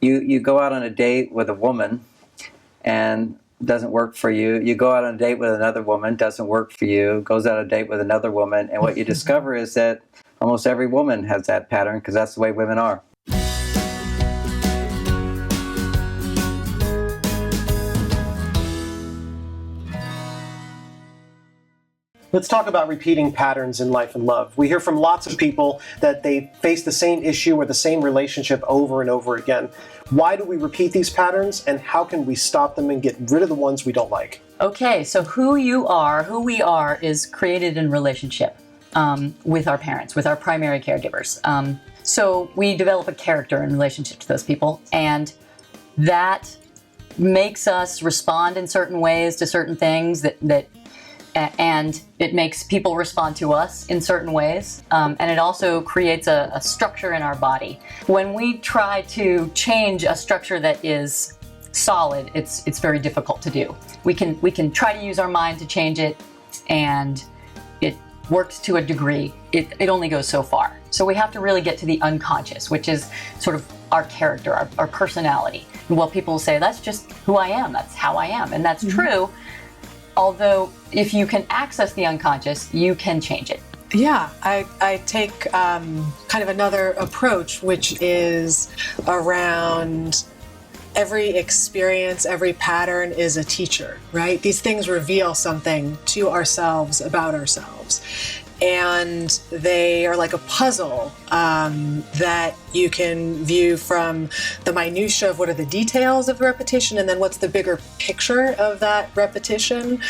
You go out on a date with a woman and doesn't work for you. You go out on a date with another woman, doesn't work for you, goes out on a date with another woman, and what you discover is that almost every woman has that pattern because that's the way women are. Let's talk about repeating patterns in life and love. We hear from lots of people that they face the same issue or the same relationship over and over again. Why do we repeat these patterns, and how can we stop them and get rid of the ones we don't like? Okay, so who we are is created in relationship with our parents, with our primary caregivers. So we develop a character in relationship to those people, and that makes us respond in certain ways to certain things and it makes people respond to us in certain ways, and it also creates a structure in our body. When we try to change a structure that is solid, it's very difficult to do. We can try to use our mind to change it, and it works to a degree. It only goes so far. So we have to really get to the unconscious, which is sort of our character, our personality. And what people say, that's just who I am, that's how I am, and that's true. Although, if you can access the unconscious, you can change it. Yeah, I take kind of another approach, which is around every experience, every pattern is a teacher, right? These things reveal something to ourselves about ourselves. And they are like a puzzle that you can view from the minutia of what are the details of the repetition, and then what's the bigger picture of that repetition,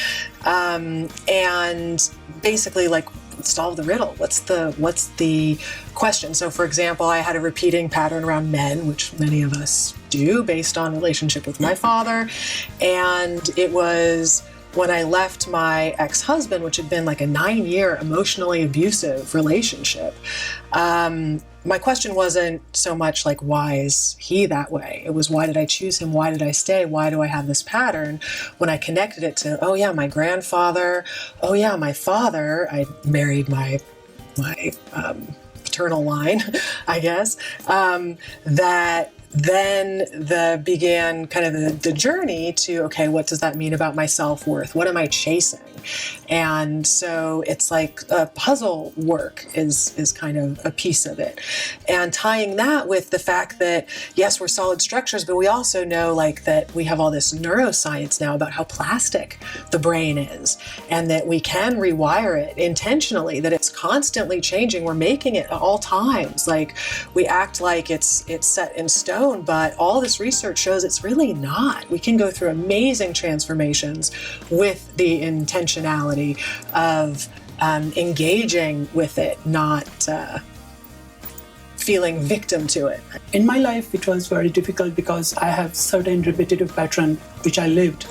and basically like solve the riddle. What's the question? So for example, I had a repeating pattern around men, which many of us do based on relationship with my father, and it was when I left my ex-husband, which had been like a 9-year emotionally abusive relationship. My question wasn't so much like, why is he that way? It was, why did I choose him? Why did I stay? Why do I have this pattern? When I connected it to, oh yeah, my grandfather, oh yeah, my father, I married my paternal line, I guess, that then began kind of the journey to, okay, what does that mean about my self-worth? What am I chasing? And so it's like puzzle work is kind of a piece of it. And tying that with the fact that, yes, we're solid structures, but we also know like that we have all this neuroscience now about how plastic the brain is, and that we can rewire it intentionally, that it's constantly changing. We're making it at all times. Like we act like it's set in stone, but all this research shows it's really not. We can go through amazing transformations with the intentionality of engaging with it, not feeling victim to it. In my life, it was very difficult because I have certain repetitive pattern which I lived.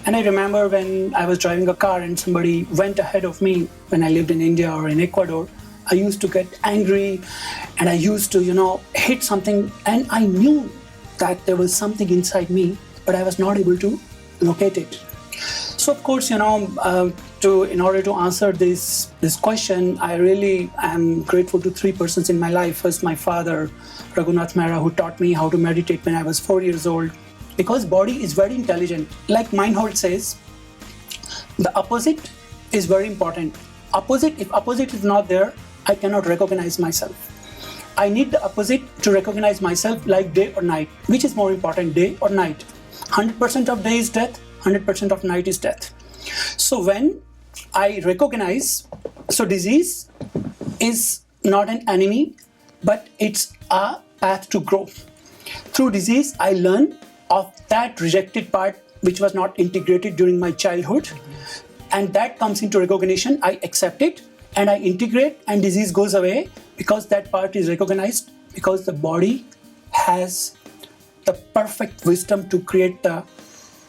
And I remember when I was driving a car and somebody went ahead of me when I lived in India or in Ecuador, I used to get angry and I used to, hit something, and I knew that there was something inside me, but I was not able to locate it. So of course, in order to answer this question, I really am grateful to 3 persons in my life. First, my father, Mehra, who taught me how to meditate when I was 4 years old. Because body is very intelligent. Like Meinhold says, the opposite is very important. If opposite is not there, I cannot recognize myself. I need the opposite to recognize myself, like day or night. Which is more important, day or night? 100% of day is death, 100% of night is death. So when I recognize, so disease is not an enemy, but it's a path to growth. Through disease, I learn of that rejected part which was not integrated during my childhood, and that comes into recognition. I accept it and I integrate, and disease goes away because that part is recognized, because the body has the perfect wisdom to create the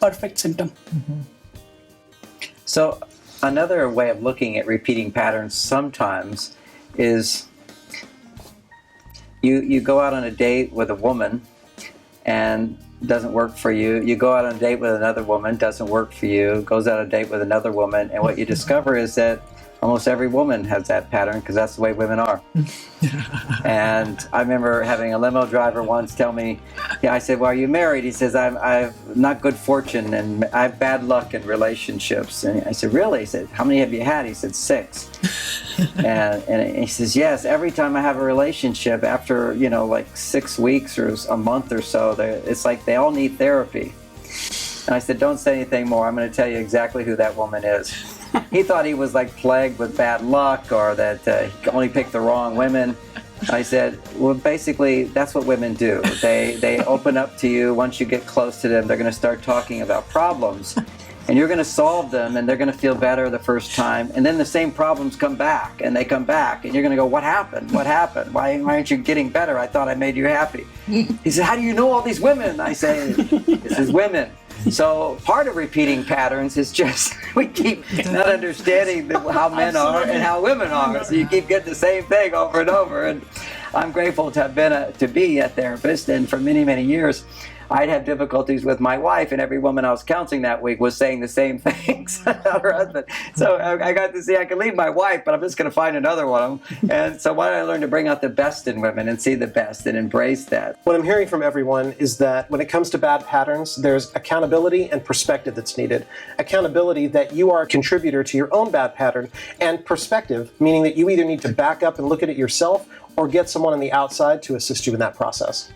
perfect symptom. Mm-hmm. So another way of looking at repeating patterns sometimes is you go out on a date with a woman and doesn't work for you. You go out on a date with another woman, doesn't work for you, goes out on a date with another woman, and what you discover is that almost every woman has that pattern because that's the way women are. And I remember having a limo driver once tell me, I said, well, are you married? He says, I've not good fortune and I have bad luck in relationships. And I said, really? He said, how many have you had? He said, 6. and he says, yes, every time I have a relationship, after, like 6 weeks or a month or so, it's like they all need therapy. And I said, don't say anything more. I'm going to tell you exactly who that woman is. He thought he was like plagued with bad luck or that he only picked the wrong women. I said, well, basically, that's what women do. They open up to you. Once you get close to them, they're going to start talking about problems. And you're going to solve them, and they're going to feel better the first time. And then the same problems come back, and they come back. And you're going to go, what happened? What happened? Why aren't you getting better? I thought I made you happy. He said, how do you know all these women? I say, this is women. So part of repeating patterns is just we keep not understanding how men are and how women are. So you keep getting the same thing over and over. And I'm grateful to have been to be a therapist. And for many, many years, I'd have difficulties with my wife, and every woman I was counseling that week was saying the same things about her husband. So I got to see I can leave my wife, but I'm just going to find another one of them. And so why don't I learn to bring out the best in women and see the best and embrace that? What I'm hearing from everyone is that when it comes to bad patterns, there's accountability and perspective that's needed. Accountability that you are a contributor to your own bad pattern, and perspective, meaning that you either need to back up and look at it yourself or get someone on the outside to assist you in that process.